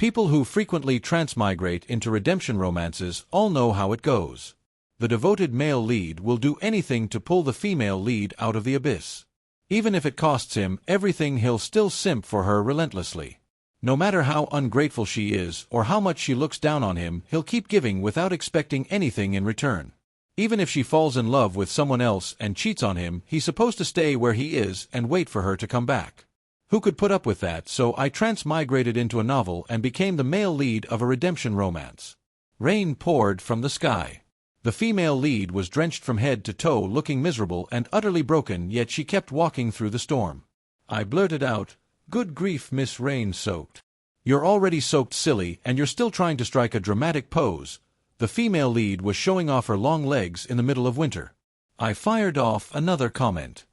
People who frequently transmigrate into redemption romances all know how it goes. The devoted male lead will do anything to pull the female lead out of the abyss. Even if it costs him everything, he'll still simp for her relentlessly. No matter how ungrateful she is or how much she looks down on him, he'll keep giving without expecting anything in return. Even if she falls in love with someone else and cheats on him, he's supposed to stay where he is and wait for her to come back. Who could put up with that? So I transmigrated into a novel and became the male lead of a redemption romance. Rain poured from the sky. The female lead was drenched from head to toe, looking miserable and utterly broken, yet she kept walking through the storm. I blurted out, "Good grief, Miss Rain-Soaked. You're already soaked silly and you're still trying to strike a dramatic pose." The female lead was showing off her long legs in the middle of winter. I fired off another comment.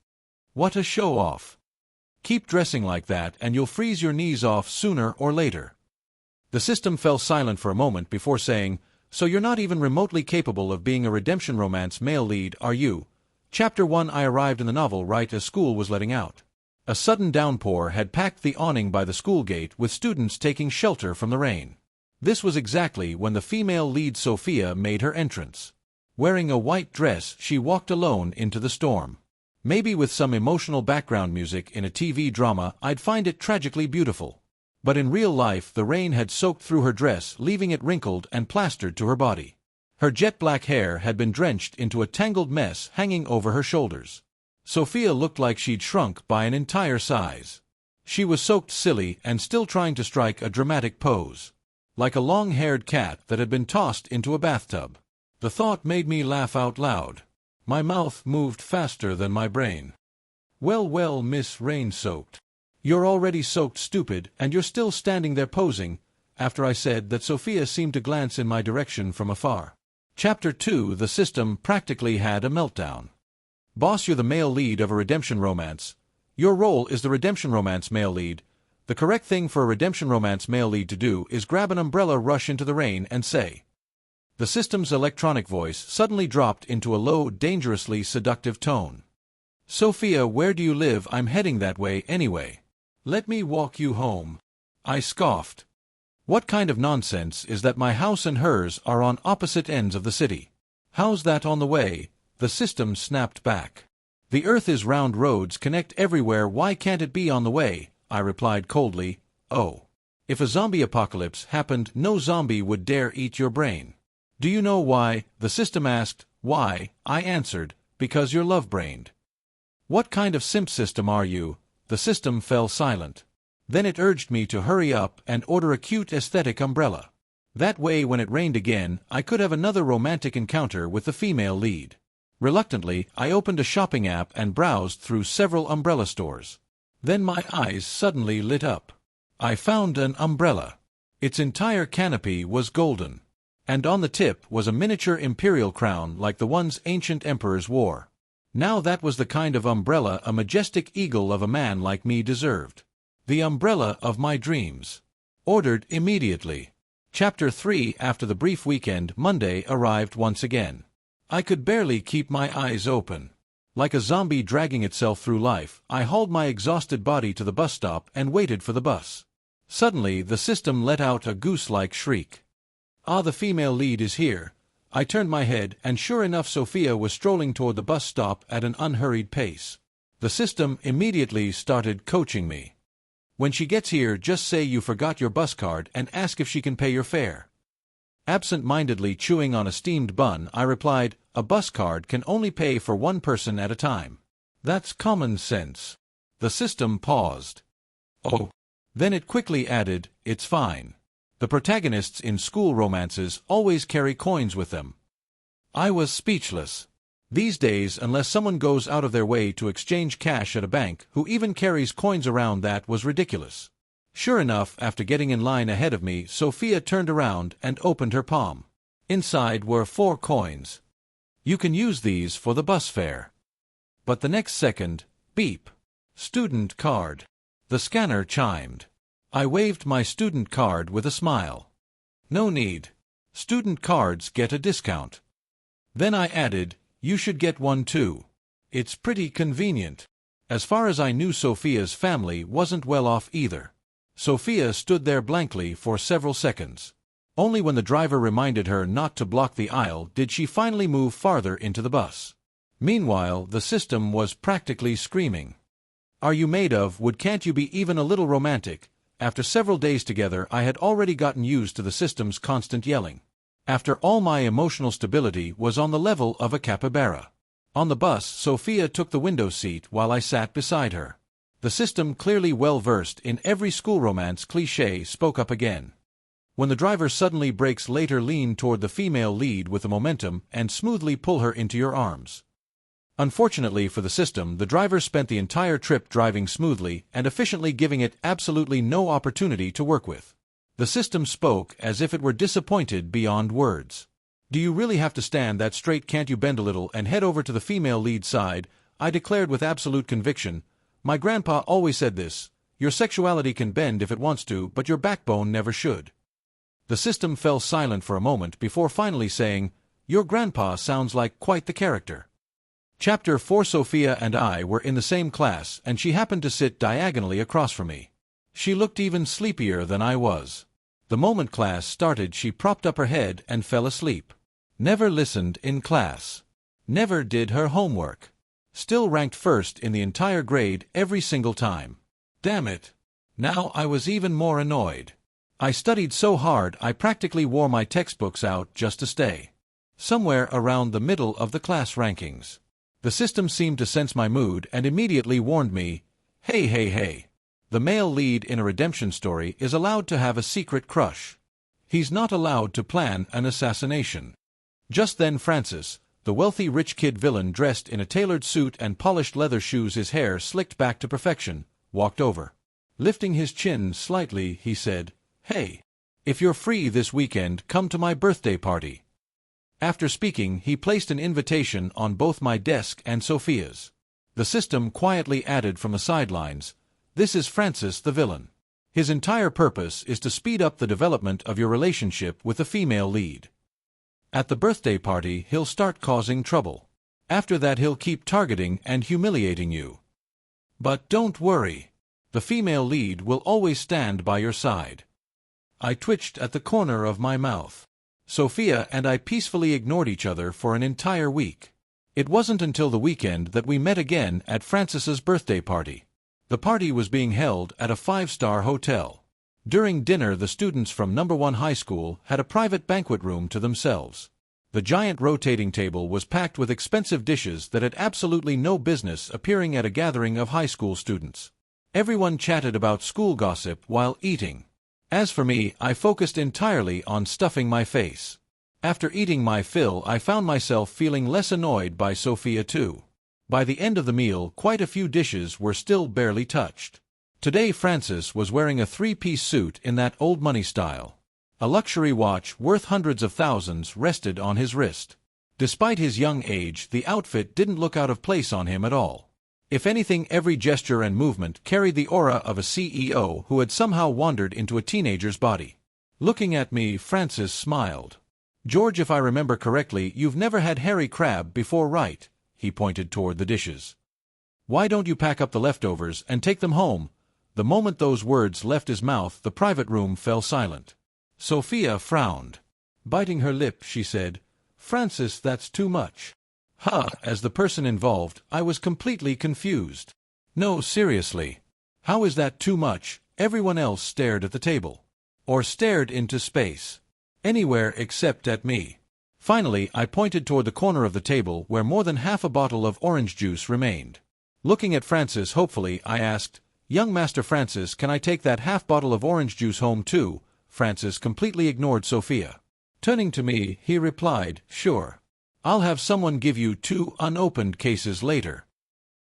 "What a show-off. Keep dressing like that and you'll freeze your knees off sooner or later." The system fell silent for a moment before saying, "So you're not even remotely capable of being a redemption romance male lead, are you?" Chapter 1. I arrived in the novel right as school was letting out. A sudden downpour had packed the awning by the school gate, with students taking shelter from the rain. This was exactly when the female lead Sophia made her entrance. Wearing a white dress, she walked alone into the storm. Maybe with some emotional background music in a TV drama, I'd find it tragically beautiful. But in real life, the rain had soaked through her dress, leaving it wrinkled and plastered to her body. Her jet-black hair had been drenched into a tangled mess hanging over her shoulders. Sophia looked like she'd shrunk by an entire size. She was soaked silly and still trying to strike a dramatic pose. Like a long-haired cat that had been tossed into a bathtub. The thought made me laugh out loud. My mouth moved faster than my brain. Well, Miss Rain-Soaked. You're already soaked stupid, and you're still standing there posing," after I said that Sophia seemed to glance in my direction from afar. Chapter 2. The system practically had a meltdown. Boss, you're the male lead of a redemption romance. Your role is the redemption romance male lead. The correct thing for a redemption romance male lead to do is grab an umbrella, rush into the rain, and say. The system's electronic voice suddenly dropped into a low, dangerously seductive tone. "Sophia, where do you live? I'm heading that way anyway. Let me walk you home." I scoffed. What kind of nonsense is that? My house and hers are on opposite ends of the city. How's that on the way? The system snapped back. The earth is round, roads connect everywhere, why can't it be on the way? I replied coldly, "Oh. If a zombie apocalypse happened, no zombie would dare eat your brain." "Do you know why?" the system asked. "Why?" I answered, "Because you're love-brained." "What kind of simp system are you?" The system fell silent. Then it urged me to hurry up and order a cute aesthetic umbrella. That way when it rained again, I could have another romantic encounter with the female lead. Reluctantly, I opened a shopping app and browsed through several umbrella stores. Then my eyes suddenly lit up. I found an umbrella. Its entire canopy was golden. And on the tip was a miniature imperial crown like the ones ancient emperors wore. Now that was the kind of umbrella a majestic eagle of a man like me deserved. The umbrella of my dreams. Ordered immediately. Chapter 3. After the brief weekend, Monday arrived once again. I could barely keep my eyes open. Like a zombie dragging itself through life, I hauled my exhausted body to the bus stop and waited for the bus. Suddenly, the system let out a goose-like shriek. "Ah, the female lead is here." I turned my head, and sure enough, Sophia was strolling toward the bus stop at an unhurried pace. The system immediately started coaching me. "When she gets here, just say you forgot your bus card and ask if she can pay your fare." Absent-mindedly chewing on a steamed bun, I replied, "A bus card can only pay for one person at a time. That's common sense." The system paused. "Oh." Then it quickly added, "It's fine. The protagonists in school romances always carry coins with them." I was speechless. These days, unless someone goes out of their way to exchange cash at a bank, who even carries coins around, that was ridiculous. Sure enough, after getting in line ahead of me, Sophia turned around and opened her palm. Inside were 4 coins. "You can use these for the bus fare." But the next second, beep. Student card. The scanner chimed. I waved my student card with a smile. "No need. Student cards get a discount." Then I added, "You should get one too. It's pretty convenient." As far as I knew, Sophia's family wasn't well off either. Sophia stood there blankly for several seconds. Only when the driver reminded her not to block the aisle did she finally move farther into the bus. Meanwhile, the system was practically screaming. "Are you made of wood? Can't you be even a little romantic?" After several days together, I had already gotten used to the system's constant yelling. After all, my emotional stability was on the level of a capybara. On the bus, Sophia took the window seat while I sat beside her. The system, clearly well versed in every school romance cliché, spoke up again. When the driver suddenly brakes, later lean toward the female lead with the momentum and smoothly pull her into your arms. Unfortunately for the system, the driver spent the entire trip driving smoothly and efficiently, giving it absolutely no opportunity to work with. The system spoke as if it were disappointed beyond words. "Do you really have to stand that straight? Can't you bend a little and head over to the female lead side?" I declared with absolute conviction. "My grandpa always said this: your sexuality can bend if it wants to, but your backbone never should." The system fell silent for a moment before finally saying, "Your grandpa sounds like quite the character." Chapter 4. Sophia and I were in the same class, and she happened to sit diagonally across from me. She looked even sleepier than I was. The moment class started, she propped up her head and fell asleep. Never listened in class. Never did her homework. Still ranked first in the entire grade every single time. Damn it! Now I was even more annoyed. I studied so hard I practically wore my textbooks out just to stay somewhere around the middle of the class rankings. The system seemed to sense my mood and immediately warned me, "Hey, hey, hey. The male lead in a redemption story is allowed to have a secret crush. He's not allowed to plan an assassination." Just then Francis, the wealthy rich kid villain dressed in a tailored suit and polished leather shoes, his hair slicked back to perfection, walked over. Lifting his chin slightly, he said, "Hey, if you're free this weekend, come to my birthday party." After speaking, he placed an invitation on both my desk and Sophia's. The system quietly added from the sidelines, "This is Francis the villain. His entire purpose is to speed up the development of your relationship with the female lead. At the birthday party, he'll start causing trouble. After that, he'll keep targeting and humiliating you. But don't worry. The female lead will always stand by your side." I twitched at the corner of my mouth. Sophia and I peacefully ignored each other for an entire week. It wasn't until the weekend that we met again at Francis's birthday party. The party was being held at a 5-star hotel. During dinner, the students from No. 1 High School had a private banquet room to themselves. The giant rotating table was packed with expensive dishes that had absolutely no business appearing at a gathering of high school students. Everyone chatted about school gossip while eating. As for me, I focused entirely on stuffing my face. After eating my fill, I found myself feeling less annoyed by Sophia too. By the end of the meal, quite a few dishes were still barely touched. Today Francis was wearing a 3-piece suit in that old money style. A luxury watch worth hundreds of thousands rested on his wrist. Despite his young age, the outfit didn't look out of place on him at all. If anything, every gesture and movement carried the aura of a CEO who had somehow wandered into a teenager's body. Looking at me, Francis smiled. "George, if I remember correctly, you've never had hairy crab before, right?" He pointed toward the dishes. "Why don't you pack up the leftovers and take them home?" The moment those words left his mouth, the private room fell silent. Sophia frowned. Biting her lip, she said, "Francis, that's too much." As the person involved, I was completely confused. "No, seriously. How is that too much?" Everyone else stared at the table. Or stared into space. Anywhere except at me. Finally, I pointed toward the corner of the table where more than half a bottle of orange juice remained. Looking at Francis hopefully, I asked, "Young Master Francis, can I take that half bottle of orange juice home too?" Francis completely ignored Sophia. Turning to me, he replied, "Sure. I'll have someone give you 2 unopened cases later."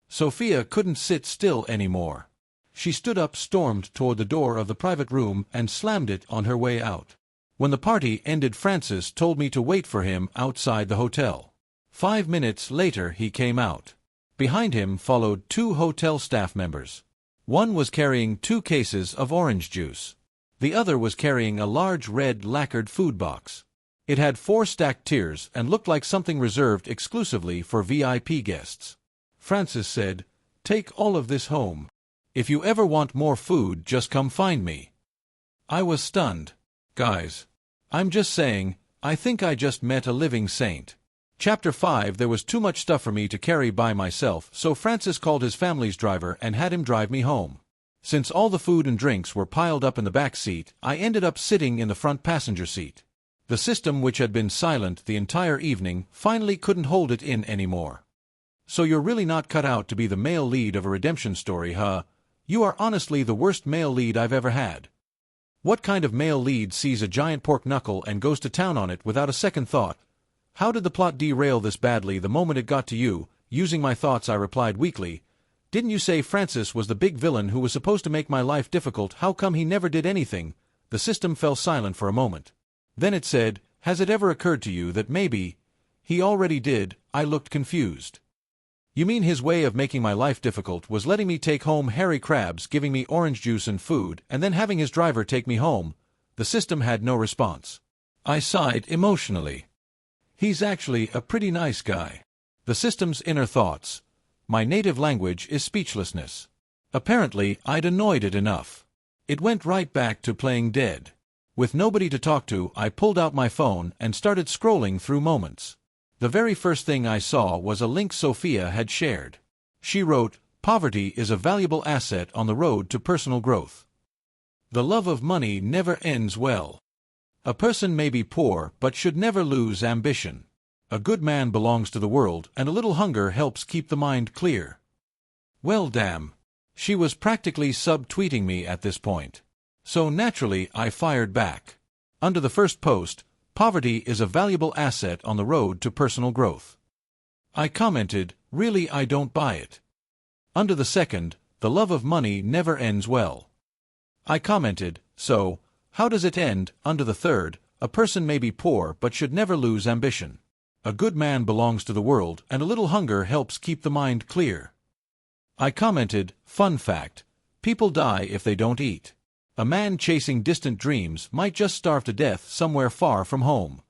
Sophia couldn't sit still anymore. She stood up, stormed toward the door of the private room, and slammed it on her way out. When the party ended, Francis told me to wait for him outside the hotel. 5 minutes later he came out. Behind him followed 2 hotel staff members. One was carrying 2 cases of orange juice. The other was carrying a large red lacquered food box. It had 4 stacked tiers and looked like something reserved exclusively for VIP guests. Francis said, "Take all of this home." If you ever want more food, just come find me. I was stunned. Guys, I'm just saying, I think I just met a living saint. Chapter 5. There was too much stuff for me to carry by myself, so Francis called his family's driver and had him drive me home. Since all the food and drinks were piled up in the back seat, I ended up sitting in the front passenger seat. The system, which had been silent the entire evening, finally couldn't hold it in anymore. So you're really not cut out to be the male lead of a redemption story, huh? You are honestly the worst male lead I've ever had. What kind of male lead sees a giant pork knuckle and goes to town on it without a second thought? How did the plot derail this badly the moment it got to you? Using my thoughts, I replied weakly, "Didn't you say Francis was the big villain who was supposed to make my life difficult? How come he never did anything?" The system fell silent for a moment. Then it said, "Has it ever occurred to you that maybe he already did?" I looked confused. "You mean his way of making my life difficult was letting me take home hairy crabs, giving me orange juice and food, and then having his driver take me home?" The system had no response. I sighed emotionally. "He's actually a pretty nice guy." The system's inner thoughts. My native language is speechlessness. Apparently, I'd annoyed it enough. It went right back to playing dead. With nobody to talk to, I pulled out my phone and started scrolling through moments. The very first thing I saw was a link Sophia had shared. She wrote, "Poverty is a valuable asset on the road to personal growth. The love of money never ends well. A person may be poor but should never lose ambition. A good man belongs to the world, and a little hunger helps keep the mind clear." Well, damn. She was practically subtweeting me at this point. So naturally, I fired back. Under the first post, "Poverty is a valuable asset on the road to personal growth," I commented, "Really, I don't buy it." Under the second, "The love of money never ends well," I commented, "So, how does it end?" Under the third, "A person may be poor but should never lose ambition. A good man belongs to the world, and a little hunger helps keep the mind clear," I commented, "Fun fact, people die if they don't eat. A man chasing distant dreams might just starve to death somewhere far from home."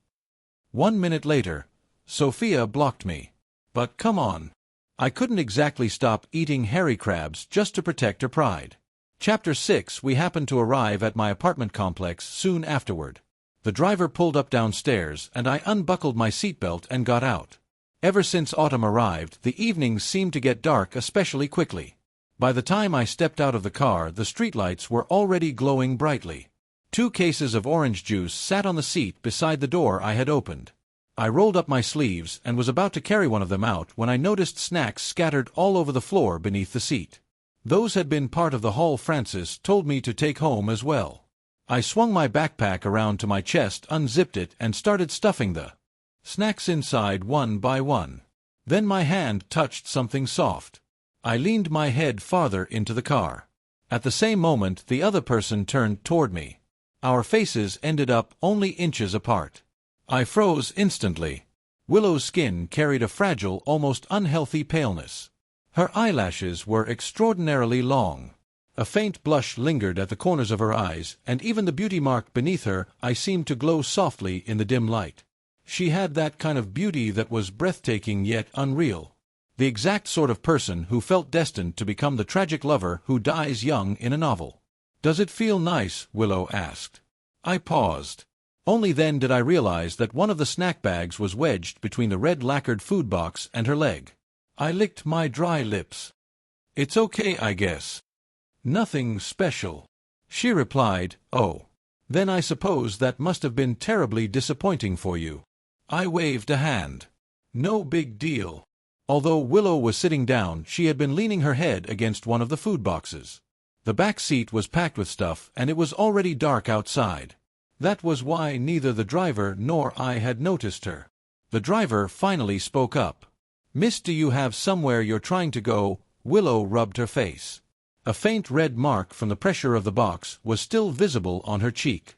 1 minute later, Sophia blocked me. But come on. I couldn't exactly stop eating hairy crabs just to protect her pride. Chapter 6. We happened to arrive at my apartment complex soon afterward. The driver pulled up downstairs, and I unbuckled my seatbelt and got out. Ever since autumn arrived, the evenings seemed to get dark especially quickly. By the time I stepped out of the car, the streetlights were already glowing brightly. 2 cases of orange juice sat on the seat beside the door I had opened. I rolled up my sleeves and was about to carry one of them out when I noticed snacks scattered all over the floor beneath the seat. Those had been part of the haul Francis told me to take home as well. I swung my backpack around to my chest, unzipped it, and started stuffing the snacks inside one by one. Then my hand touched something soft. I leaned my head farther into the car. At the same moment, the other person turned toward me. Our faces ended up only inches apart. I froze instantly. Willow's skin carried a fragile, almost unhealthy paleness. Her eyelashes were extraordinarily long. A faint blush lingered at the corners of her eyes, and even the beauty mark beneath her eye seemed to glow softly in the dim light. She had that kind of beauty that was breathtaking yet unreal. The exact sort of person who felt destined to become the tragic lover who dies young in a novel. "Does it feel nice?" Willow asked. I paused. Only then did I realize that one of the snack bags was wedged between the red lacquered food box and her leg. I licked my dry lips. "It's okay, I guess. Nothing special," she replied. "Oh. Then I suppose that must have been terribly disappointing for you." I waved a hand. "No big deal." Although Willow was sitting down, she had been leaning her head against one of the food boxes. The back seat was packed with stuff, and it was already dark outside. That was why neither the driver nor I had noticed her. The driver finally spoke up. "Miss, do you have somewhere you're trying to go?" Willow rubbed her face. A faint red mark from the pressure of the box was still visible on her cheek.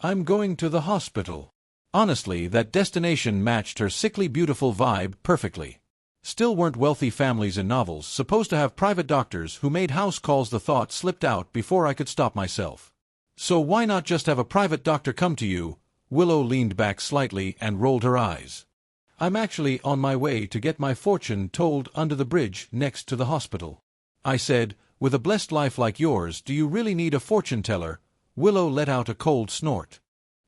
"I'm going to the hospital." Honestly, that destination matched her sickly beautiful vibe perfectly. Still, weren't wealthy families in novels supposed to have private doctors who made house calls? The thought slipped out before I could stop myself. "So why not just have a private doctor come to you?" Willow leaned back slightly and rolled her eyes. "I'm actually on my way to get my fortune told under the bridge next to the hospital," I said, With a blessed life like yours, do you really need a fortune teller? Willow let out a cold snort.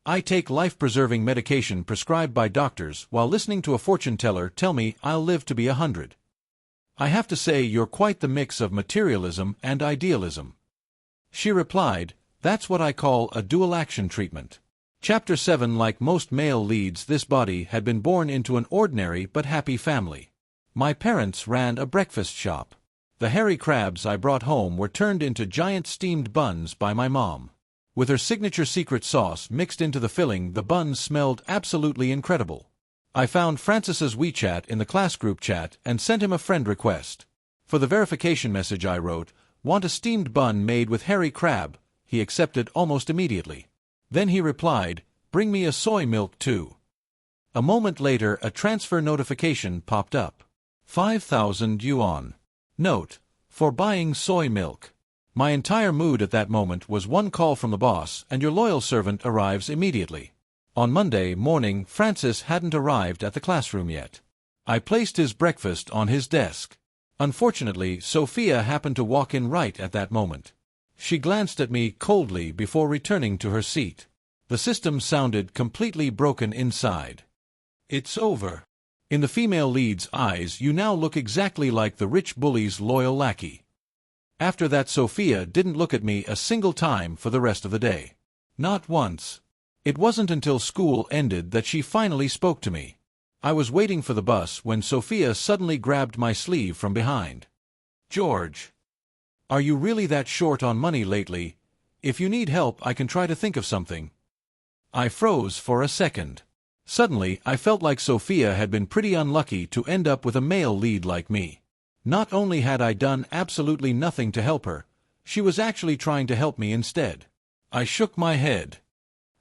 I take life-preserving medication prescribed by doctors while listening to a fortune teller tell me I'll live to be 100. I have to say you're quite the mix of materialism and idealism. She replied, that's what I call a dual-action treatment. Chapter 7. Like most male leads, this body had been born into an ordinary but happy family. My parents ran a breakfast shop. The hairy crabs I brought home were turned into giant steamed buns by my mom. With her signature secret sauce mixed into the filling, the buns smelled absolutely incredible. I found Francis's WeChat in the class group chat and sent him a friend request. For the verification message I wrote, "Want a steamed bun made with hairy crab?" He accepted almost immediately. Then he replied, "Bring me a soy milk too." A moment later, a transfer notification popped up. 5,000 yuan. Note: for buying soy milk. My entire mood at that moment was one call from the boss and your loyal servant arrives immediately. On Monday morning, Francis hadn't arrived at the classroom yet. I placed his breakfast on his desk. Unfortunately, Sophia happened to walk in right at that moment. She glanced at me coldly before returning to her seat. The system sounded completely broken inside. It's over. In the female lead's eyes, you now look exactly like the rich bully's loyal lackey. After that, Sophia didn't look at me a single time for the rest of the day. Not once. It wasn't until school ended that she finally spoke to me. I was waiting for the bus when Sophia suddenly grabbed my sleeve from behind. "George, are you really that short on money lately? If you need help, I can try to think of something." I froze for a second. Suddenly, I felt like Sophia had been pretty unlucky to end up with a male lead like me. Not only had I done absolutely nothing to help her, she was actually trying to help me instead. I shook my head.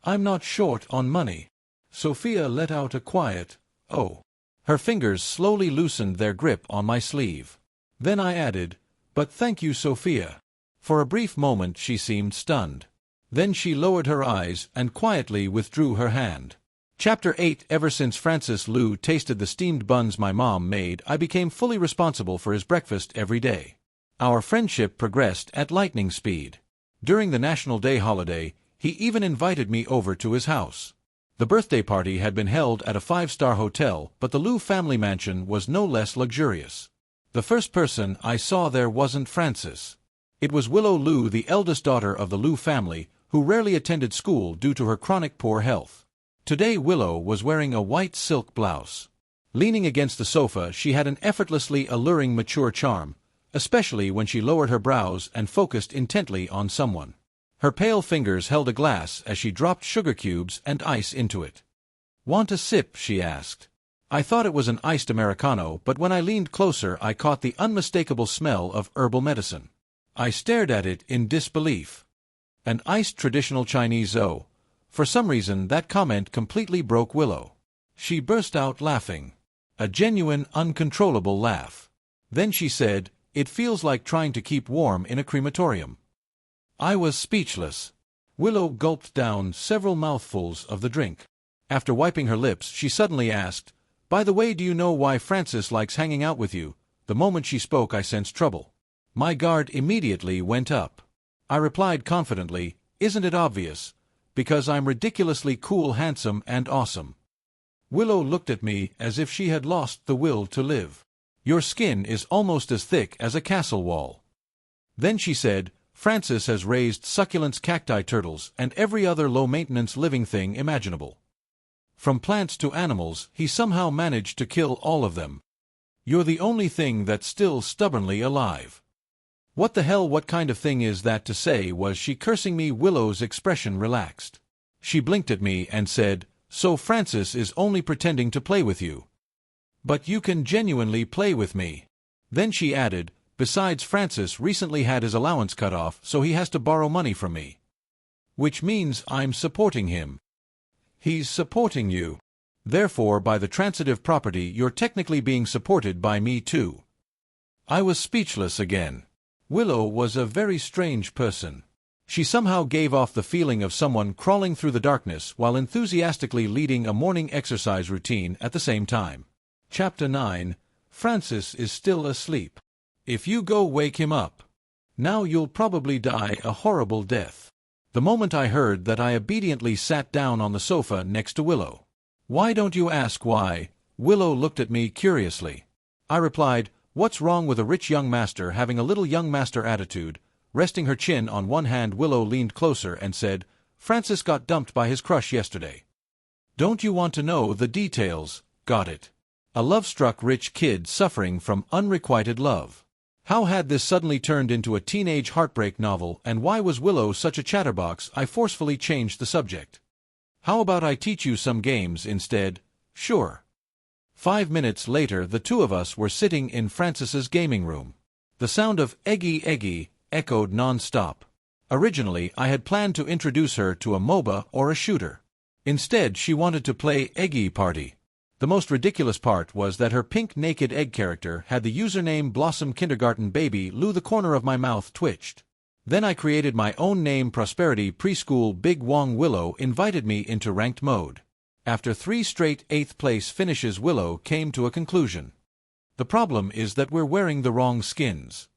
"I'm not short on money." Sophia let out a quiet, "Oh." Her fingers slowly loosened their grip on my sleeve. Then I added, "But thank you, Sophia." For a brief moment she seemed stunned. Then she lowered her eyes and quietly withdrew her hand. Chapter 8. Ever since Francis Liu tasted the steamed buns my mom made, I became fully responsible for his breakfast every day. Our friendship progressed at lightning speed. During the National Day holiday, he even invited me over to his house. The birthday party had been held at a 5-star hotel, but the Liu family mansion was no less luxurious. The first person I saw there wasn't Francis. It was Willow Liu, the eldest daughter of the Liu family, who rarely attended school due to her chronic poor health. Today Willow was wearing a white silk blouse. Leaning against the sofa, she had an effortlessly alluring mature charm, especially when she lowered her brows and focused intently on someone. Her pale fingers held a glass as she dropped sugar cubes and ice into it. "Want a sip?" she asked. I thought it was an iced Americano, but when I leaned closer I caught the unmistakable smell of herbal medicine. I stared at it in disbelief. An iced traditional Chinese O. For some reason that comment completely broke Willow. She burst out laughing. A genuine, uncontrollable laugh. Then she said, "It feels like trying to keep warm in a crematorium." I was speechless. Willow gulped down several mouthfuls of the drink. After wiping her lips, she suddenly asked, "By the way, do you know why Francis likes hanging out with you?" The moment she spoke I sensed trouble. My guard immediately went up. I replied confidently, "Isn't it obvious? Because I'm ridiculously cool, handsome, and awesome." Willow looked at me as if she had lost the will to live. "Your skin is almost as thick as a castle wall." Then she said, "Francis has raised succulents, cacti, turtles, and every other low-maintenance living thing imaginable. From plants to animals, he somehow managed to kill all of them. You're the only thing that's still stubbornly alive." "What the hell, what kind of thing is that to say?" Was she cursing me? Willow's expression relaxed. She blinked at me and said, "So Francis is only pretending to play with you. But you can genuinely play with me." Then she added, "Besides, Francis recently had his allowance cut off, so he has to borrow money from me. Which means I'm supporting him." "He's supporting you. Therefore, by the transitive property, you're technically being supported by me too." I was speechless again. Willow was a very strange person. She somehow gave off the feeling of someone crawling through the darkness while enthusiastically leading a morning exercise routine at the same time. Chapter 9. Francis is still asleep. If you go, wake him up. Now you'll probably die a horrible death." The moment I heard that, I obediently sat down on the sofa next to Willow. "Why don't you ask why?" Willow looked at me curiously. I replied, "What's wrong with a rich young master having a little young master attitude?" Resting her chin on one hand, Willow leaned closer and said, "Francis got dumped by his crush yesterday." "Don't you want to know the details?" "Got it. A love-struck rich kid suffering from unrequited love. How had this suddenly turned into a teenage heartbreak novel, and why was Willow such a chatterbox?" I forcefully changed the subject. "How about I teach you some games instead?" "Sure." 5 minutes later, the two of us were sitting in Francis's gaming room. The sound of "eggy eggy" echoed non-stop. Originally, I had planned to introduce her to a MOBA or a shooter. Instead, she wanted to play Eggy Party. The most ridiculous part was that her pink naked egg character had the username Blossom Kindergarten Baby Lou. The corner of my mouth twitched. Then I created my own name, Prosperity Preschool Big Wong. Willow invited me into ranked mode. After 3 straight 8th place finishes, Willow came to a conclusion. "The problem is that we're wearing the wrong skins.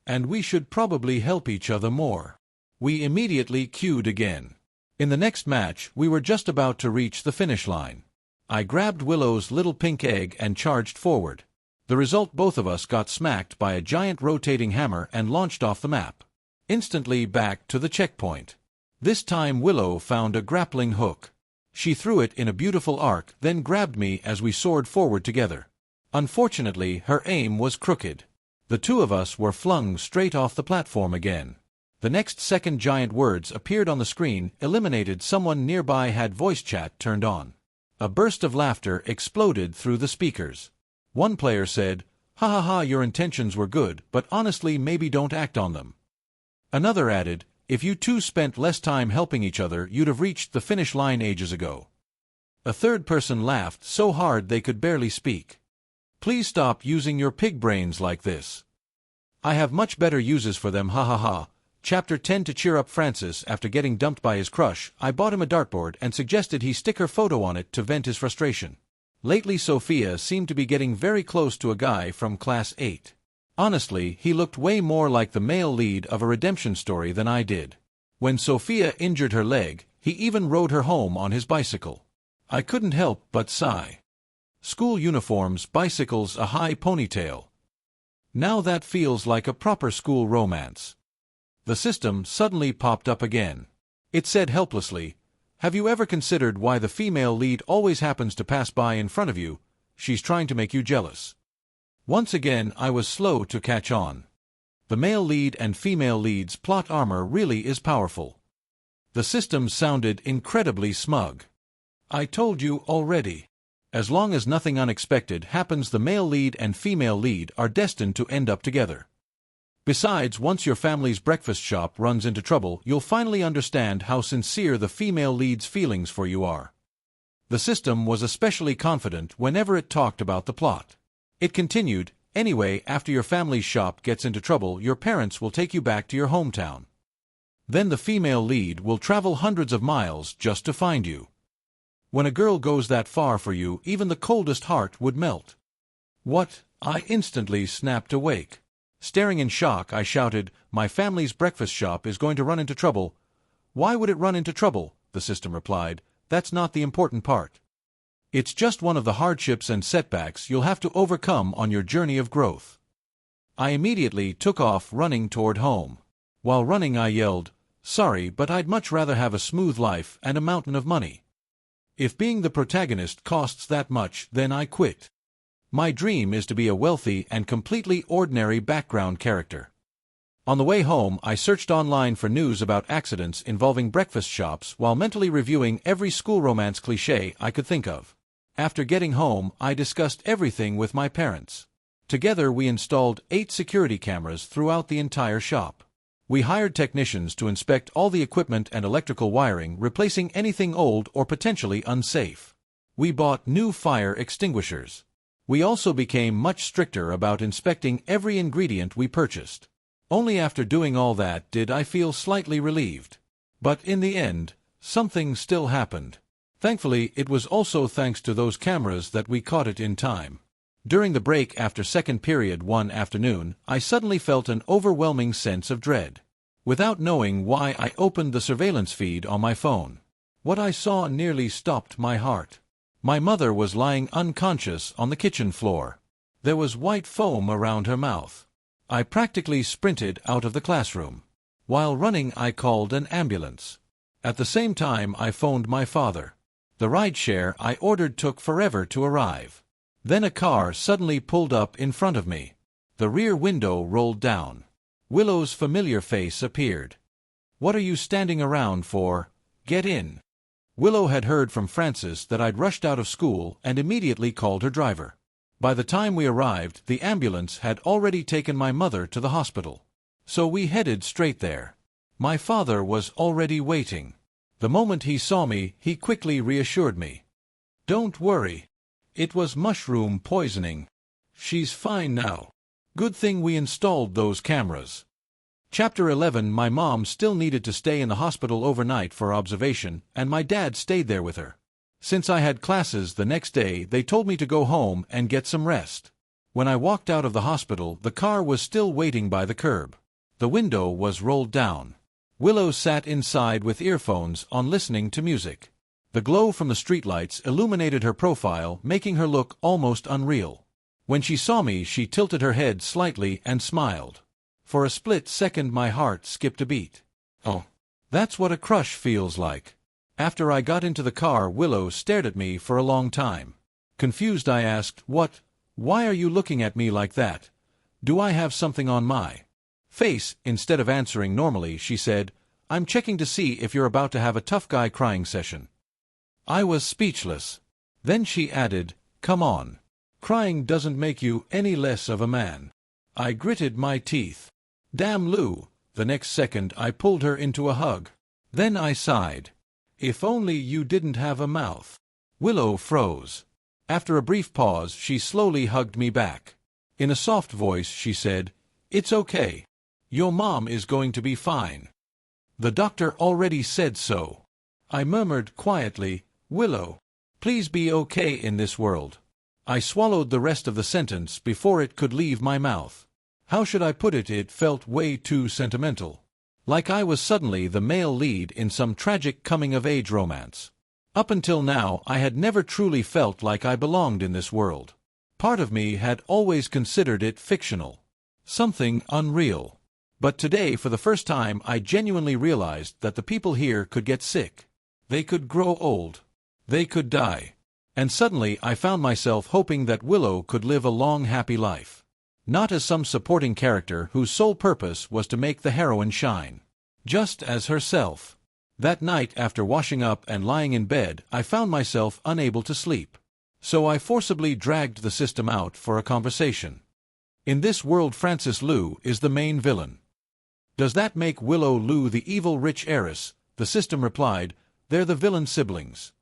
And we should probably help each other more." We immediately queued again. In the next match, we were just about to reach the finish line. I grabbed Willow's little pink egg and charged forward. The result: both of us got smacked by a giant rotating hammer and launched off the map. Instantly back to the checkpoint. This time Willow found a grappling hook. She threw it in a beautiful arc, then grabbed me as we soared forward together. Unfortunately, her aim was crooked. The two of us were flung straight off the platform again. The next second, giant words appeared on the screen: "Eliminated." Someone nearby had voice chat turned on. A burst of laughter exploded through the speakers. One player said, "Ha ha ha, your intentions were good, but honestly maybe don't act on them." Another added, "If you two spent less time helping each other, you'd have reached the finish line ages ago." A third person laughed so hard they could barely speak. "Please stop using your pig brains like this. I have much better uses for them, ha ha ha." Chapter 10. To cheer up Francis after getting dumped by his crush, I bought him a dartboard and suggested he stick her photo on it to vent his frustration. Lately Sophia seemed to be getting very close to a guy from class 8. Honestly, he looked way more like the male lead of a redemption story than I did. When Sophia injured her leg, he even rode her home on his bicycle. I couldn't help but sigh. School uniforms, bicycles, a high ponytail. Now that feels like a proper school romance. The system suddenly popped up again. It said helplessly, "Have you ever considered why the female lead always happens to pass by in front of you? She's trying to make you jealous." Once again, I was slow to catch on. The male lead and female lead's plot armor really is powerful. The system sounded incredibly smug. "I told you already. As long as nothing unexpected happens, the male lead and female lead are destined to end up together. Besides, once your family's breakfast shop runs into trouble, you'll finally understand how sincere the female lead's feelings for you are." The system was especially confident whenever it talked about the plot. It continued, "Anyway, after your family's shop gets into trouble, your parents will take you back to your hometown. Then the female lead will travel hundreds of miles just to find you. When a girl goes that far for you, even the coldest heart would melt." "What?" I instantly snapped awake. Staring in shock, I shouted, "My family's breakfast shop is going to run into trouble." "Why would it run into trouble?" the system replied. "That's not the important part. It's just one of the hardships and setbacks you'll have to overcome on your journey of growth." I immediately took off running toward home. While running, I yelled, "Sorry, but I'd much rather have a smooth life and a mountain of money. If being the protagonist costs that much, then I quit. My dream is to be a wealthy and completely ordinary background character." On the way home, I searched online for news about accidents involving breakfast shops while mentally reviewing every school romance cliché I could think of. After getting home, I discussed everything with my parents. Together we installed 8 security cameras throughout the entire shop. We hired technicians to inspect all the equipment and electrical wiring, replacing anything old or potentially unsafe. We bought new fire extinguishers. We also became much stricter about inspecting every ingredient we purchased. Only after doing all that did I feel slightly relieved. But in the end, something still happened. Thankfully, it was also thanks to those cameras that we caught it in time. During the break after second period one afternoon, I suddenly felt an overwhelming sense of dread. Without knowing why, I opened the surveillance feed on my phone. What I saw nearly stopped my heart. My mother was lying unconscious on the kitchen floor. There was white foam around her mouth. I practically sprinted out of the classroom. While running, I called an ambulance. At the same time, I phoned my father. The rideshare I ordered took forever to arrive. Then a car suddenly pulled up in front of me. The rear window rolled down. Willow's familiar face appeared. "What are you standing around for? Get in." Willow had heard from Francis that I'd rushed out of school and immediately called her driver. By the time we arrived, the ambulance had already taken my mother to the hospital. So we headed straight there. My father was already waiting. The moment he saw me, he quickly reassured me. "Don't worry. It was mushroom poisoning. She's fine now. Good thing we installed those cameras." Chapter 11. My mom still needed to stay in the hospital overnight for observation, and my dad stayed there with her. Since I had classes the next day, they told me to go home and get some rest. When I walked out of the hospital, the car was still waiting by the curb. The window was rolled down. Willow sat inside with earphones on, listening to music. The glow from the streetlights illuminated her profile, making her look almost unreal. When she saw me, she tilted her head slightly and smiled. For a split second, my heart skipped a beat. Oh, that's what a crush feels like. After I got into the car, Willow stared at me for a long time. Confused, I asked, Why are you looking at me like that? Do I have something on my face?" Instead of answering normally, she said, "I'm checking to see if you're about to have a tough guy crying session." I was speechless. Then she added, "Come on. Crying doesn't make you any less of a man." I gritted my teeth. "Damn, Lou." The next second, I pulled her into a hug. Then I sighed. "If only you didn't have a mouth." Willow froze. After a brief pause, she slowly hugged me back. In a soft voice, she said, "It's okay. Your mom is going to be fine. The doctor already said so." I murmured quietly, "Willow, please be okay in this world." I swallowed the rest of the sentence before it could leave my mouth. How should I put it? It felt way too sentimental. Like I was suddenly the male lead in some tragic coming-of-age romance. Up until now, I had never truly felt like I belonged in this world. Part of me had always considered it fictional. Something unreal. But today, for the first time, I genuinely realized that the people here could get sick. They could grow old. They could die. And suddenly I found myself hoping that Willow could live a long, happy life. Not as some supporting character whose sole purpose was to make the heroine shine. Just as herself. That night, after washing up and lying in bed, I found myself unable to sleep. So I forcibly dragged the system out for a conversation. In this world, Francis Liu is the main villain. Does that make Willow Liu the evil rich heiress? The system replied, "They're the villain siblings.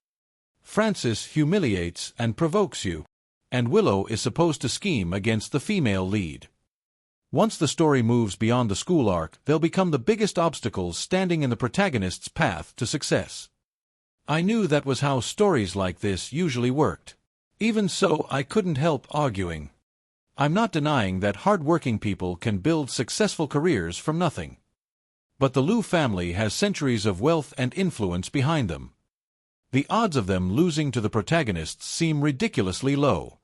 Francis humiliates and provokes you, and Willow is supposed to scheme against the female lead. Once the story moves beyond the school arc, they'll become the biggest obstacles standing in the protagonist's path to success." I knew that was how stories like this usually worked. Even so, I couldn't help arguing. I'm not denying that hard-working people can build successful careers from nothing. But the Liu family has centuries of wealth and influence behind them. The odds of them losing to the protagonists seem ridiculously low.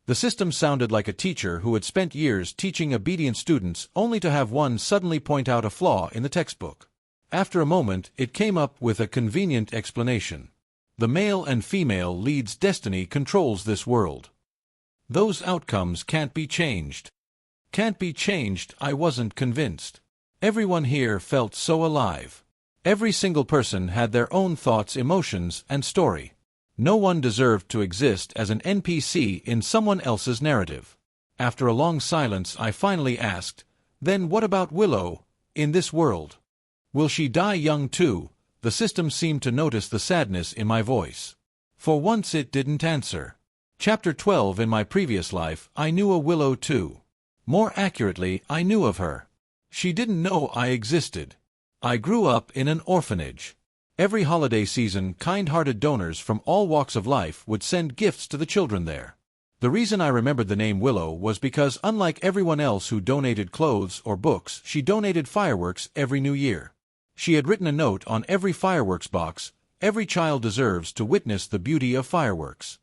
The system sounded like a teacher who had spent years teaching obedient students only to have one suddenly point out a flaw in the textbook. After a moment, it came up with a convenient explanation. The male and female lead's destiny controls this world. Those outcomes can't be changed. Can't be changed? I wasn't convinced. Everyone here felt so alive. Every single person had their own thoughts, emotions, and story. No one deserved to exist as an NPC in someone else's narrative. After a long silence, I finally asked, "Then what about Willow, in this world? Will she die young too?" The system seemed to notice the sadness in my voice. For once it didn't answer. Chapter 12. In my previous life, I knew a Willow too. More accurately, I knew of her. She didn't know I existed. I grew up in an orphanage. Every holiday season, kind-hearted donors from all walks of life would send gifts to the children there. The reason I remembered the name Willow was because unlike everyone else who donated clothes or books, she donated fireworks every New Year. She had written a note on every fireworks box: "Every child deserves to witness the beauty of fireworks."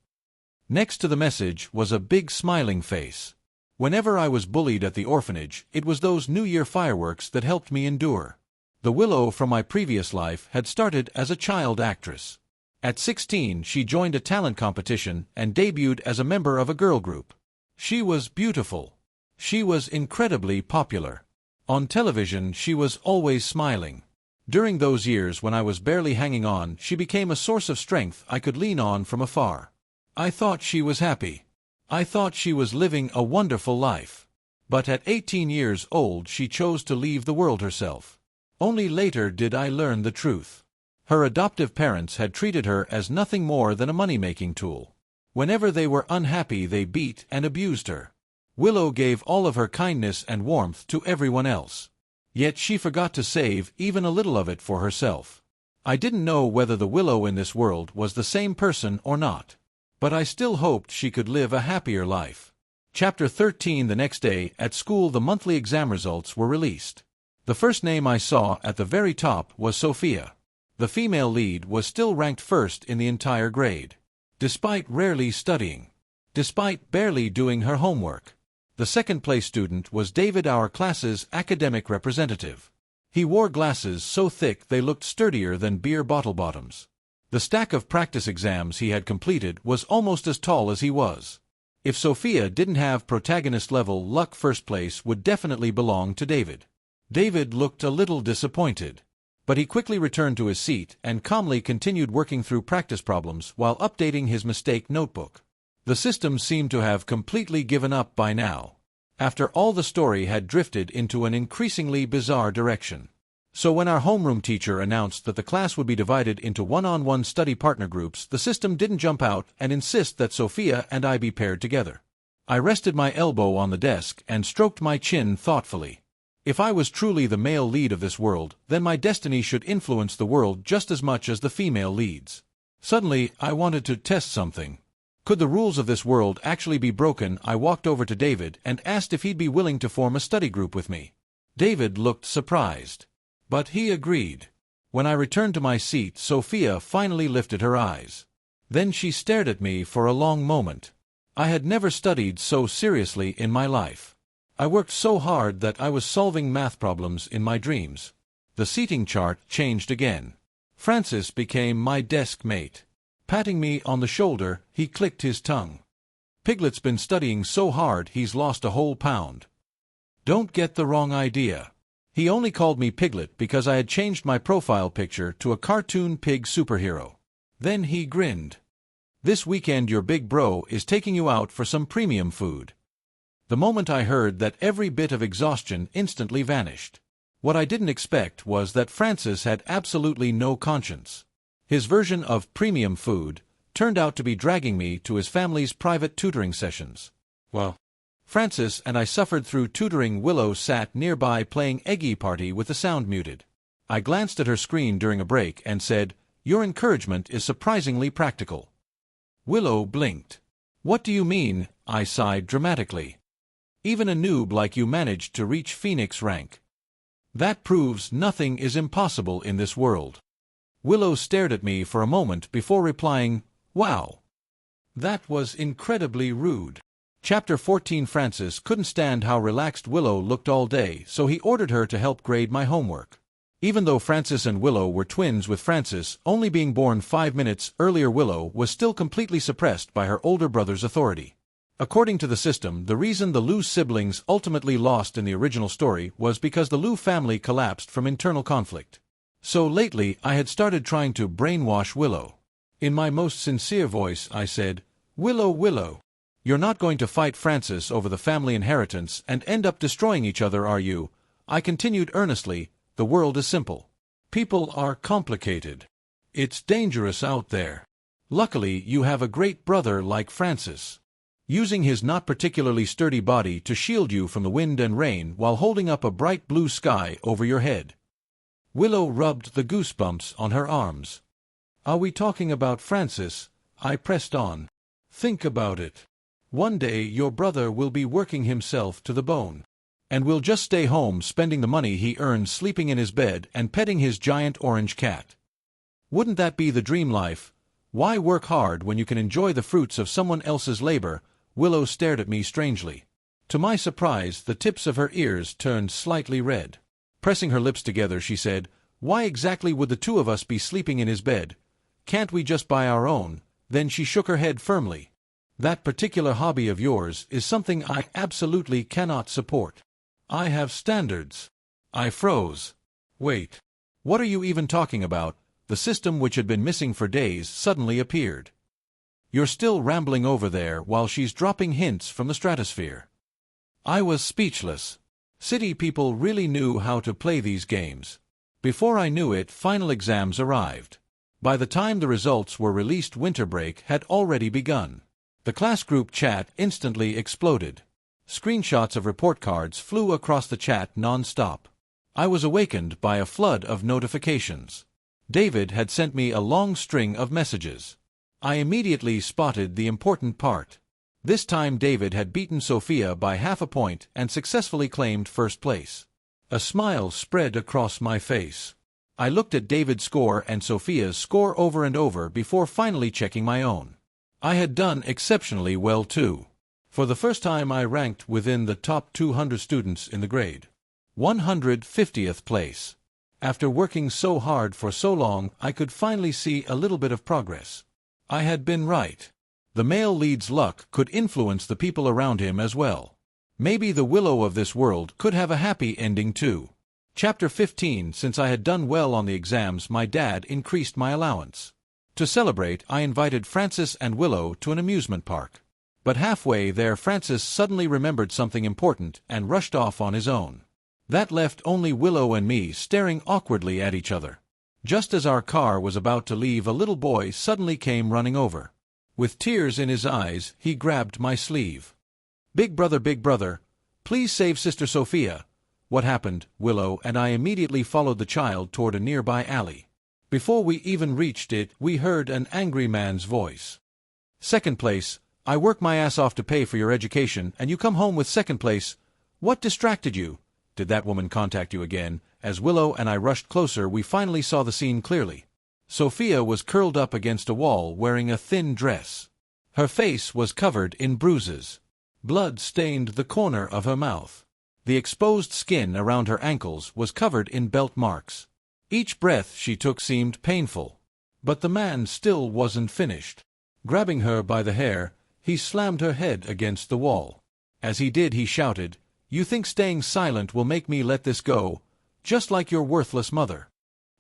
Next to the message was a big smiling face. Whenever I was bullied at the orphanage, it was those New Year fireworks that helped me endure. The Willow from my previous life had started as a child actress. At 16, she joined a talent competition and debuted as a member of a girl group. She was beautiful. She was incredibly popular. On television, she was always smiling. During those years when I was barely hanging on, she became a source of strength I could lean on from afar. I thought she was happy. I thought she was living a wonderful life. But at 18 years old, she chose to leave the world herself. Only later did I learn the truth. Her adoptive parents had treated her as nothing more than a money-making tool. Whenever they were unhappy, they beat and abused her. Willow gave all of her kindness and warmth to everyone else. Yet she forgot to save even a little of it for herself. I didn't know whether the Willow in this world was the same person or not. But I still hoped she could live a happier life. Chapter 13. The next day, at school, the monthly exam results were released. The first name I saw at the very top was Sophia. The female lead was still ranked first in the entire grade. Despite rarely studying. Despite barely doing her homework. The second-place student was David, our class's academic representative. He wore glasses so thick they looked sturdier than beer bottle bottoms. The stack of practice exams he had completed was almost as tall as he was. If Sophia didn't have protagonist-level luck, first place would definitely belong to David. David looked a little disappointed. But he quickly returned to his seat and calmly continued working through practice problems while updating his mistake notebook. The system seemed to have completely given up by now. After all, the story had drifted into an increasingly bizarre direction. So when our homeroom teacher announced that the class would be divided into one-on-one study partner groups, the system didn't jump out and insist that Sophia and I be paired together. I rested my elbow on the desk and stroked my chin thoughtfully. If I was truly the male lead of this world, then my destiny should influence the world just as much as the female leads. Suddenly, I wanted to test something. Could the rules of this world actually be broken? I walked over to David and asked if he'd be willing to form a study group with me. David looked surprised. But he agreed. When I returned to my seat, Sophia finally lifted her eyes. Then she stared at me for a long moment. I had never studied so seriously in my life. I worked so hard that I was solving math problems in my dreams. The seating chart changed again. Francis became my desk mate. Patting me on the shoulder, he clicked his tongue. "Piglet's been studying so hard he's lost a whole pound." Don't get the wrong idea. He only called me Piglet because I had changed my profile picture to a cartoon pig superhero. Then he grinned. "This weekend your big bro is taking you out for some premium food." The moment I heard that, every bit of exhaustion instantly vanished. What I didn't expect was that Francis had absolutely no conscience. His version of premium food turned out to be dragging me to his family's private tutoring sessions. Well, Francis and I suffered through tutoring. Willow sat nearby playing Eggy Party with the sound muted. I glanced at her screen during a break and said, "Your encouragement is surprisingly practical." Willow blinked. "What do you mean?" I sighed dramatically. "Even a noob like you managed to reach Phoenix rank. That proves nothing is impossible in this world." Willow stared at me for a moment before replying, "Wow. That was incredibly rude." Chapter 14. Francis couldn't stand how relaxed Willow looked all day, so he ordered her to help grade my homework. Even though Francis and Willow were twins, with Francis only being born 5 minutes earlier, Willow was still completely suppressed by her older brother's authority. According to the system, the reason the Liu siblings ultimately lost in the original story was because the Liu family collapsed from internal conflict. So lately, I had started trying to brainwash Willow. In my most sincere voice, I said, Willow, you're not going to fight Francis over the family inheritance and end up destroying each other, are you?" I continued earnestly, "The world is simple. People are complicated. It's dangerous out there. Luckily, you have a great brother like Francis, using his not particularly sturdy body to shield you from the wind and rain while holding up a bright blue sky over your head." Willow rubbed the goosebumps on her arms. "Are we talking about Francis?" I pressed on. "Think about it. One day your brother will be working himself to the bone. And will just stay home spending the money he earns sleeping in his bed and petting his giant orange cat. Wouldn't that be the dream life? Why work hard when you can enjoy the fruits of someone else's labor? Willow stared at me strangely. To my surprise, the tips of her ears turned slightly red. Pressing her lips together, she said, "Why exactly would the two of us be sleeping in his bed? Can't we just buy our own?" Then she shook her head firmly. "That particular hobby of yours is something I absolutely cannot support. I have standards." I froze. "Wait. What are you even talking about?" The system, which had been missing for days, suddenly appeared. "You're still rambling over there while she's dropping hints from the stratosphere." I was speechless. City people really knew how to play these games. Before I knew it, final exams arrived. By the time the results were released, winter break had already begun. The class group chat instantly exploded. Screenshots of report cards flew across the chat non-stop. I was awakened by a flood of notifications. David had sent me a long string of messages. I immediately spotted the important part. This time David had beaten Sophia by half a point and successfully claimed first place. A smile spread across my face. I looked at David's score and Sophia's score over and over before finally checking my own. I had done exceptionally well too. For the first time I ranked within the top 200 students in the grade. 150th place. After working so hard for so long, I could finally see a little bit of progress. I had been right. The male lead's luck could influence the people around him as well. Maybe the Willow of this world could have a happy ending too. Chapter 15. Since I had done well on the exams, my dad increased my allowance. To celebrate, I invited Francis and Willow to an amusement park. But halfway there, Francis suddenly remembered something important and rushed off on his own. That left only Willow and me staring awkwardly at each other. Just as our car was about to leave, a little boy suddenly came running over. With tears in his eyes, he grabbed my sleeve. Big brother, please save Sister Sophia." "What happened?" Willow and I immediately followed the child toward a nearby alley. Before we even reached it, we heard an angry man's voice. "Second place. I work my ass off to pay for your education, and you come home with second place. What distracted you? Did that woman contact you again?" As Willow and I rushed closer, we finally saw the scene clearly. Sophia was curled up against a wall wearing a thin dress. Her face was covered in bruises. Blood stained the corner of her mouth. The exposed skin around her ankles was covered in belt marks. Each breath she took seemed painful. But the man still wasn't finished. Grabbing her by the hair, he slammed her head against the wall. As he did, he shouted, "You think staying silent will make me let this go? Just like your worthless mother.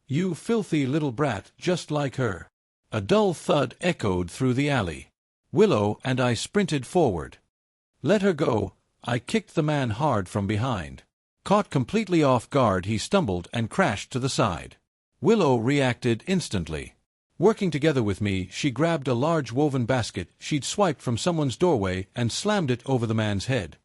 You filthy little brat, just like her." A dull thud echoed through the alley. Willow and I sprinted forward. "Let her go." I kicked the man hard from behind. Caught completely off guard, he stumbled and crashed to the side. Willow reacted instantly. Working together with me, she grabbed a large woven basket she'd swiped from someone's doorway and slammed it over the man's head.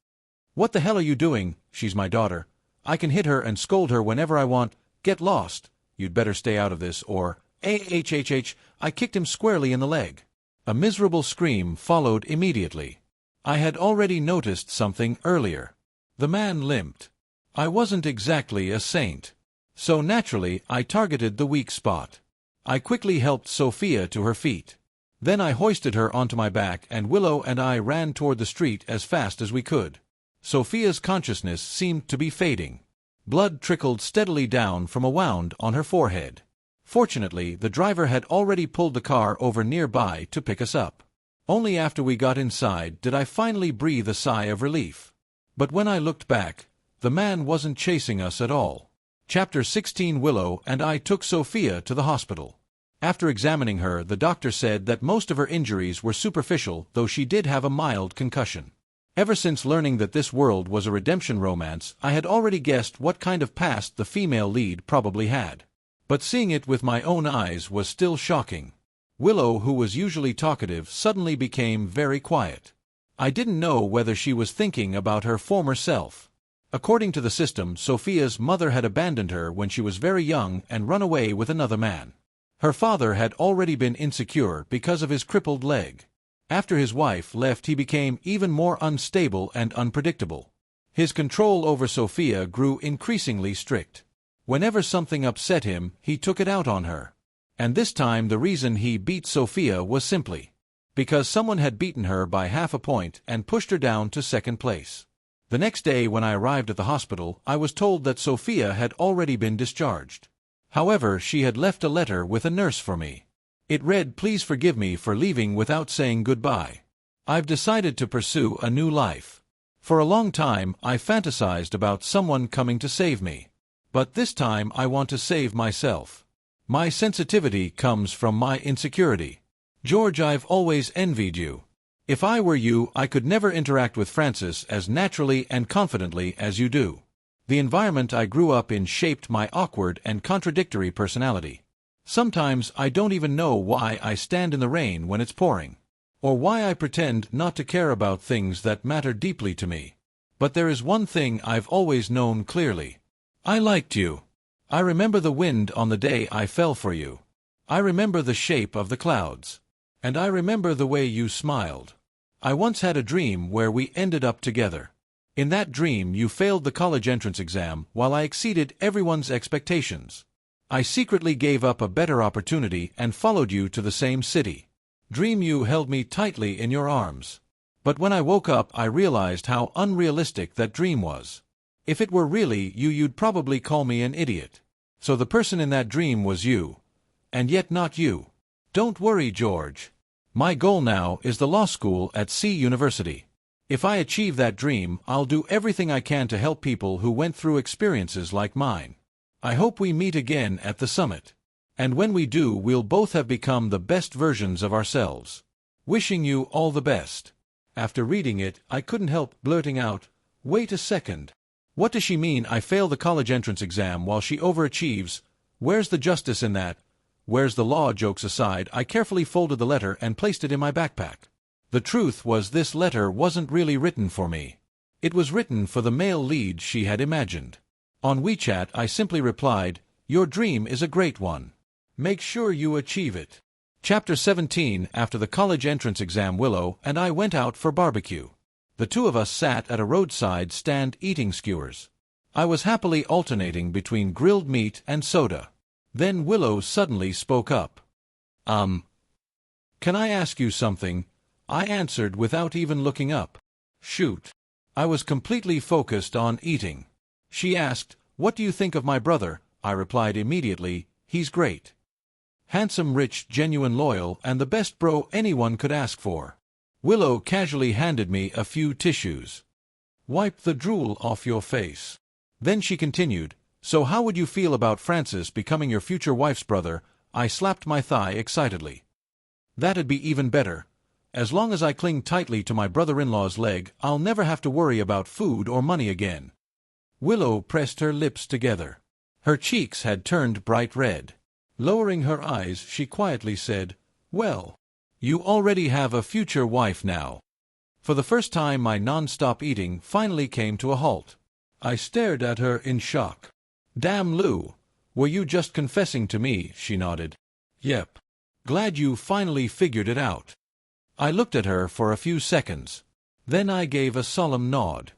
"What the hell are you doing? She's my daughter. I can hit her and scold her whenever I want. Get lost. You'd better stay out of this, or..." I kicked him squarely in the leg. A miserable scream followed immediately. I had already noticed something earlier. The man limped. I wasn't exactly a saint. So naturally, I targeted the weak spot. I quickly helped Sophia to her feet. Then I hoisted her onto my back, and Willow and I ran toward the street as fast as we could. Sophia's consciousness seemed to be fading. Blood trickled steadily down from a wound on her forehead. Fortunately, the driver had already pulled the car over nearby to pick us up. Only after we got inside did I finally breathe a sigh of relief. But when I looked back, the man wasn't chasing us at all. Chapter 16. Willow and I took Sophia to the hospital. After examining her, the doctor said that most of her injuries were superficial, though she did have a mild concussion. Ever since learning that this world was a redemption romance, I had already guessed what kind of past the female lead probably had. But seeing it with my own eyes was still shocking. Willow, who was usually talkative, suddenly became very quiet. I didn't know whether she was thinking about her former self. According to the system, Sophia's mother had abandoned her when she was very young and run away with another man. Her father had already been insecure because of his crippled leg. After his wife left, he became even more unstable and unpredictable. His control over Sophia grew increasingly strict. Whenever something upset him, he took it out on her. And this time the reason he beat Sophia was simply because someone had beaten her by half a point and pushed her down to second place. The next day when I arrived at the hospital, I was told that Sophia had already been discharged. However, she had left a letter with a nurse for me. It read, "Please forgive me for leaving without saying goodbye. I've decided to pursue a new life. For a long time, I fantasized about someone coming to save me. But this time I want to save myself. My sensitivity comes from my insecurity. George, I've always envied you. If I were you, I could never interact with Francis as naturally and confidently as you do. The environment I grew up in shaped my awkward and contradictory personality. Sometimes I don't even know why I stand in the rain when it's pouring, or why I pretend not to care about things that matter deeply to me. But there is one thing I've always known clearly. I liked you. I remember the wind on the day I fell for you. I remember the shape of the clouds. And I remember the way you smiled. I once had a dream where we ended up together. In that dream you failed the college entrance exam while I exceeded everyone's expectations. I secretly gave up a better opportunity and followed you to the same city. Dream, you held me tightly in your arms. But when I woke up I realized how unrealistic that dream was. If it were really you, you'd probably call me an idiot. So the person in that dream was you. And yet not you. Don't worry, George. My goal now is the law school at C University. If I achieve that dream, I'll do everything I can to help people who went through experiences like mine. I hope we meet again at the summit. And when we do, we'll both have become the best versions of ourselves. Wishing you all the best." After reading it, I couldn't help blurting out, "Wait a second. What does she mean I fail the college entrance exam while she overachieves? Where's the justice in that? Where's the law?" Jokes aside, I carefully folded the letter and placed it in my backpack. The truth was, this letter wasn't really written for me. It was written for the male lead she had imagined. On WeChat, I simply replied, "Your dream is a great one. Make sure you achieve it." Chapter 17. After the college entrance exam, Willow and I went out for barbecue. The two of us sat at a roadside stand eating skewers. I was happily alternating between grilled meat and soda. Then Willow suddenly spoke up. Can I ask you something?" I answered without even looking up. "Shoot." I was completely focused on eating. She asked, "What do you think of my brother?" I replied immediately, "He's great. Handsome, rich, genuine, loyal, and the best bro anyone could ask for." Willow casually handed me a few tissues. "Wipe the drool off your face." Then she continued, "So how would you feel about Francis becoming your future wife's brother?" I slapped my thigh excitedly. "That'd be even better. As long as I cling tightly to my brother-in-law's leg, I'll never have to worry about food or money again." Willow pressed her lips together. Her cheeks had turned bright red. Lowering her eyes, she quietly said, "Well, you already have a future wife now." For the first time, my non-stop eating finally came to a halt. I stared at her in shock. "Damn, Lou, were you just confessing to me?" She nodded. "Yep. Glad you finally figured it out." I looked at her for a few seconds. Then I gave a solemn nod.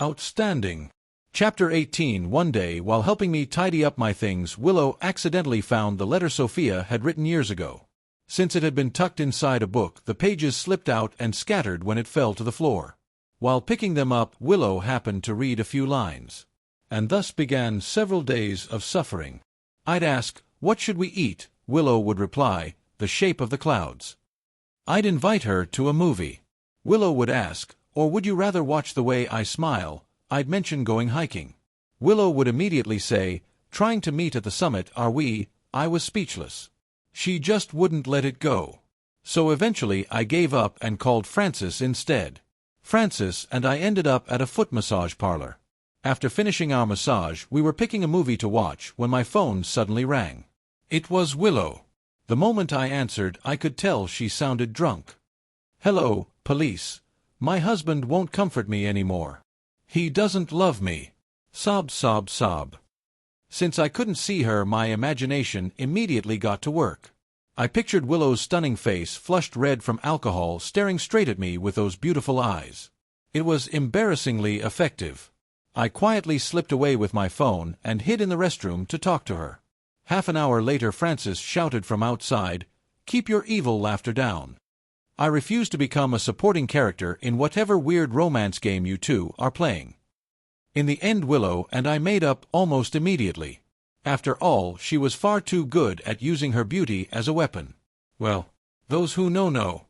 "Outstanding." Chapter 18. One day, while helping me tidy up my things, Willow accidentally found the letter Sophia had written years ago. Since it had been tucked inside a book, the pages slipped out and scattered when it fell to the floor. While picking them up, Willow happened to read a few lines. "And thus began several days of suffering." I'd ask, "What should we eat?" Willow would reply, "The shape of the clouds." I'd invite her to a movie. Willow would ask, "Or would you rather watch the way I smile?" I'd mention going hiking. Willow would immediately say, "Trying to meet at the summit, are we?" I was speechless. She just wouldn't let it go. So eventually I gave up and called Francis instead. Francis and I ended up at a foot massage parlor. After finishing our massage, we were picking a movie to watch when my phone suddenly rang. It was Willow. The moment I answered, I could tell she sounded drunk. "Hello, police. My husband won't comfort me anymore. He doesn't love me." Sob, sob, sob. Since I couldn't see her, my imagination immediately got to work. I pictured Willow's stunning face, flushed red from alcohol, staring straight at me with those beautiful eyes. It was embarrassingly effective. I quietly slipped away with my phone and hid in the restroom to talk to her. Half an hour later, Francis shouted from outside, "Keep your evil laughter down." I refuse to become a supporting character in whatever weird romance game you two are playing. In the end, Willow and I made up almost immediately. After all, she was far too good at using her beauty as a weapon. Well, those who know know.